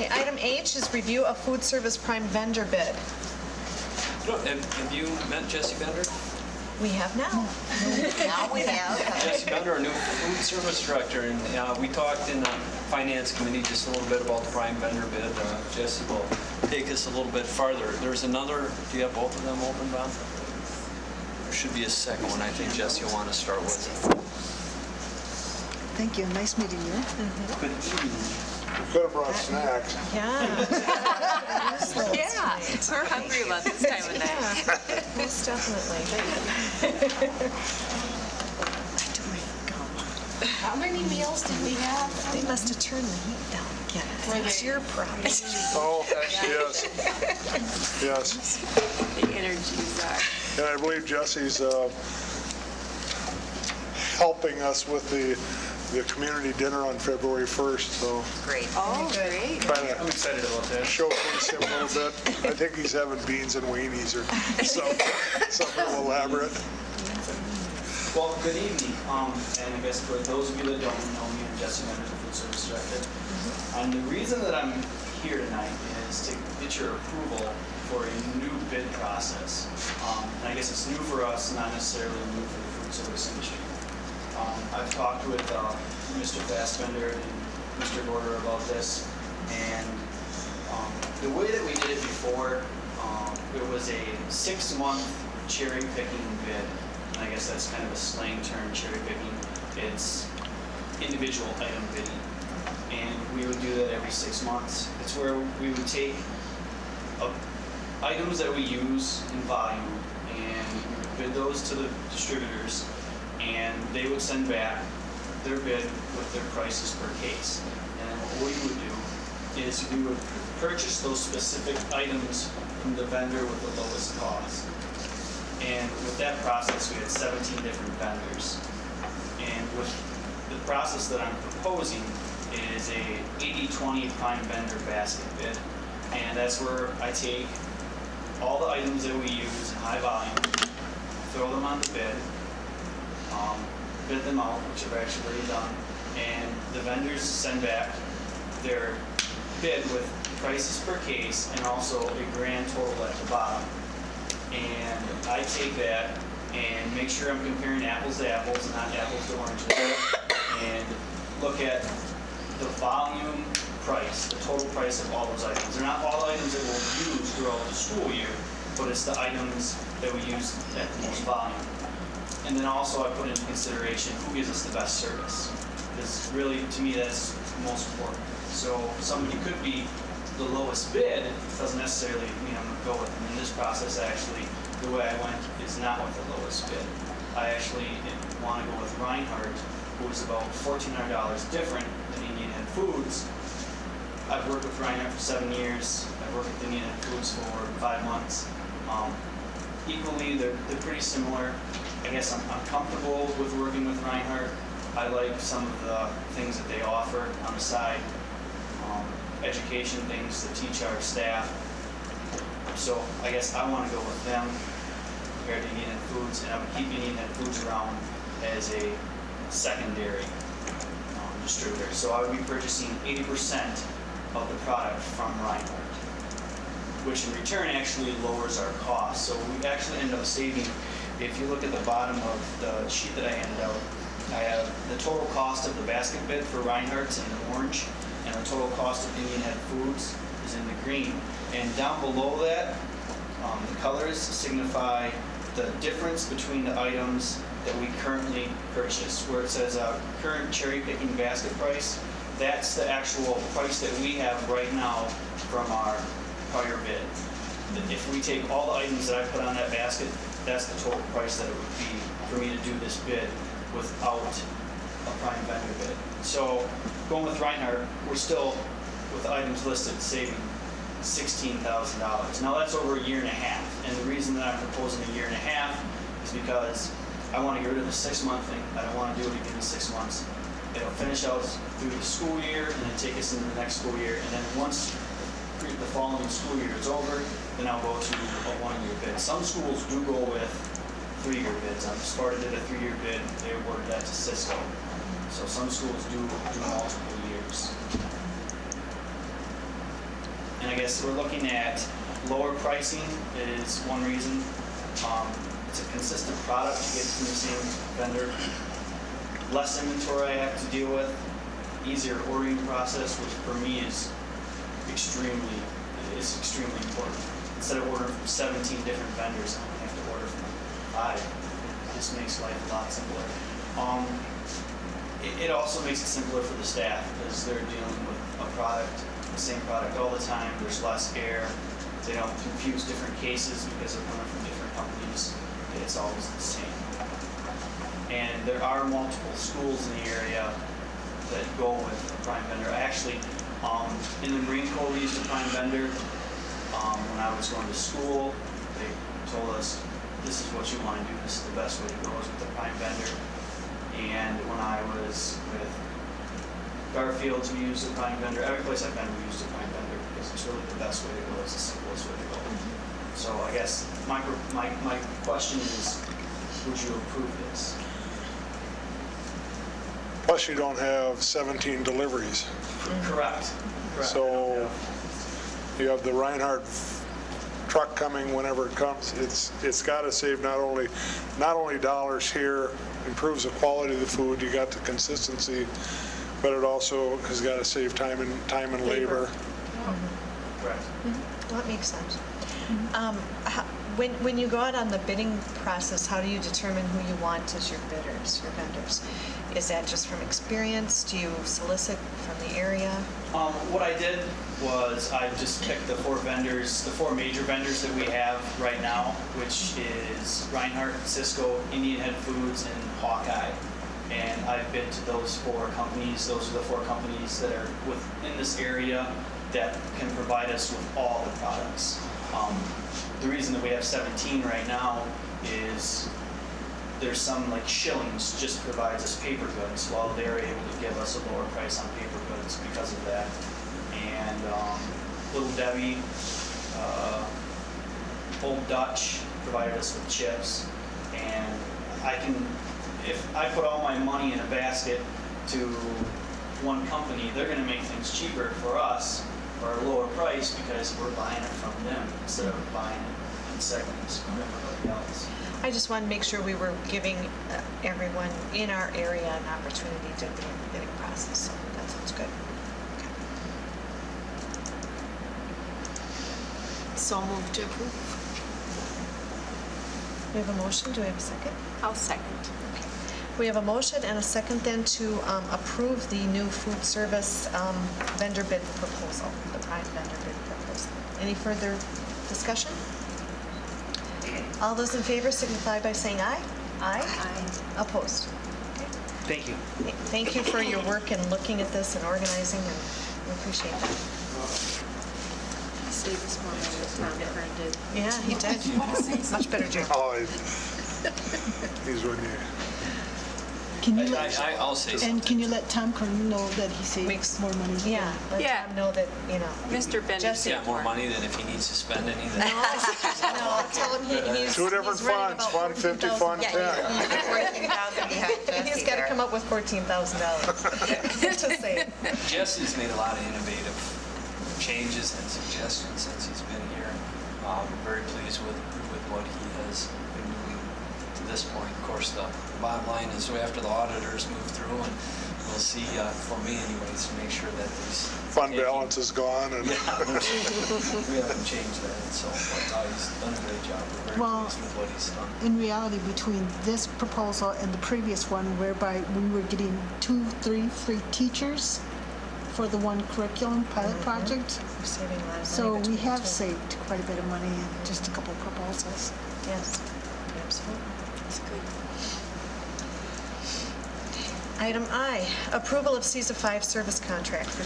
Okay, item H is review of food service prime vendor bid. Have you met Jesse Bender? We have now. Now we have. Jesse Bender, our new food service director, and we talked in the finance committee just a little bit about the prime vendor bid. Jesse will take us a little bit farther. There's another, do you have both of them open, Bob? There should be a second one I think Jesse will want to start with. Thank you. Nice meeting you. Mm-hmm. Good evening. You could have brought snacks. Yeah. Yeah, we're hungry about this time of night. Yeah, most definitely. How many meals did we have? They must have turned the heat down again. It's your problem. Oh, yes. Yes. The energies are. And I believe Jesse's helping us with the community dinner on February 1st, so Great. Oh, great. trying I'm to excited about that. showcase him a little bit. I think he's having beans and weenies or something elaborate. Well, good evening. And I guess for those of you that don't know me, I'm Jesse Bender, the Food Service Director. And the reason that I'm here tonight is to get your approval for a new bid process. And I guess it's new for us, not necessarily new for the food service industry. I've talked with Mr. Fassbender and Mr. Gorder about this, and the way that we did it before, it was a 6-month cherry picking bid. I guess that's kind of a slang term, cherry picking. It's individual item bidding. And we would do that every 6 months. It's where we would take items that we use in volume and we would bid those to the distributors, and they would send back their bid with their prices per case. And what we would do is we would purchase those specific items from the vendor with the lowest cost. And with that process, we had 17 different vendors. And with the process that I'm proposing is a 80-20 prime vendor basket bid. And that's where I take all the items that we use in high volume, throw them on the bid, bid them out, which I've actually already done, and the vendors send back their bid with prices per case and also a grand total at the bottom. And I take that and make sure I'm comparing apples to apples and not apples to oranges, and look at the volume price, the total price of all those items. They're not all items that we'll use throughout the school year, but it's the items that we use at the most volume. And then also I put into consideration who gives us the best service, because really, to me, that's most important. So somebody could be the lowest bid, doesn't necessarily mean I'm going to go with them. In this process, actually, the way I went is not with the lowest bid. I actually want to go with Reinhardt, who is about $1,400 different than Indian Head Foods. I've worked with Reinhardt for 7 years. I've worked with Indian Head Foods for 5 months. Equally, they're pretty similar. I guess I'm comfortable with working with Reinhardt. I like some of the things that they offer on the side, education things to teach our staff. So I guess I want to go with them compared to Indian Head Foods, and I would keep Indian Head Foods around as a secondary distributor. So I would be purchasing 80% of the product from Reinhardt, which in return actually lowers our costs. So we actually end up saving, if you look at the bottom of the sheet that I handed out, I have the total cost of the basket bid for Reinhardt's in the orange, and the total cost of Indian Head Foods is in the green. And down below that, the colors signify the difference between the items that we currently purchase. Where it says current cherry picking basket price, that's the actual price that we have right now from our prior bid. If we take all the items that I put on that basket, that's the total price that it would be for me to do this bid without a prime vendor bid. So going with Reinhardt, we're still, with the items listed, saving $16,000. Now that's over a year and a half, and the reason that I'm proposing a year and a half is because I want to get rid of the 6-month thing. I don't want to do it again in 6 months. It'll finish out through the school year and then take us into the next school year, and then once the following school year is over, then I'll go to a 1-year bid. Some schools do go with 3-year bids. Sparta did a 3-year bid. They awarded that to Cisco. So some schools do multiple years. guess we're looking at lower pricing is one reason. It's a consistent product you get from the same vendor. Less inventory I have to deal with. Easier ordering process, which for me is extremely important. Instead of ordering from 17 different vendors, I only have to order from 5. It just makes life a lot simpler. It also makes it simpler for the staff because they're dealing with a product, the same product all the time. There's less air. They don't confuse different cases because they're coming from different companies. It's always the same. And there are multiple schools in the area that go with a prime vendor. Actually, in the Marine Corps, we used a prime vendor. When I was going to school, they told us, this is what you want to do. This is the best way to go is with the prime vendor. And when I was with Garfield's, we used a prime vendor. Every place I've been, we used a prime vendor because it's really the best way to go. It's the simplest way to go. So I guess my question is, would you approve this? Plus you don't have 17 deliveries. Correct. So you have the Reinhardt truck coming whenever it comes. It's got to save not only dollars here, improves the quality of the food, you got the consistency, but it also has got to save time and labor. Correct. Well, that makes sense. When you go out on the bidding process, how do you determine who you want as your bidders, your vendors? Is that just from experience? Do you solicit from the area? What I did was I just picked the 4 vendors, the 4 major vendors that we have right now, which is Reinhardt, Cisco, Indian Head Foods, and Hawkeye. And I bid to those 4 companies. Those are the 4 companies that are within this area that can provide us with all the products. The reason that we have 17 right now is there's some like Shillings just provides us paper goods while they're able to give us a lower price on paper goods because of that. And Little Debbie, Old Dutch provided us with chips. And if I put all my money in a basket to one company, they're going to make things cheaper for us or a lower price because we're buying it from them instead of buying it in segments from everybody else. I just want to make sure we were giving everyone in our area an opportunity to do the bidding process. So that sounds good. Okay. So moved to approve. We have a motion. Do we have a second? I'll second. Okay. We have a motion and a second then to approve the new food service vendor bid proposal, the prime vendor bid proposal. Any further discussion? All those in favor signify by saying aye. Aye. Aye. Opposed? Okay. Thank you. Thank you for your work in looking at this and organizing, and we appreciate that. Save us more money if Tom Kern did. Yeah, he did. Much better job. Oh, he's when you. Can you let, I'll say something. and can you let Tom Kern know that he saves Makes- more money? Yeah, let Yeah. Tom know that, Mr. Bender Jesse- He's got more money than if he needs to spend anything. No, I'll tell him he's 2 different he's running funds, about Fund 50, Fund 10. He's got to come up with $14,000. Just saying. Jesse's made a lot of innovative changes and suggestions since he's been here. Very pleased with what he has been doing to this point. Of course, the bottom line is after the auditors move through, and we'll see, for me anyways, to make sure that these Fund balance is gone and. we haven't changed that, so he's done a great job. We're very Well, pleased with what he's done. In reality, between this proposal and the previous one, whereby we were getting 2, 3 free teachers for the one curriculum pilot project, We're saving a lot of money. so we between the have two. saved quite a bit of money in just a couple of proposals. Yes, absolutely. That's good. Item I, approval of CESA 5 service contract for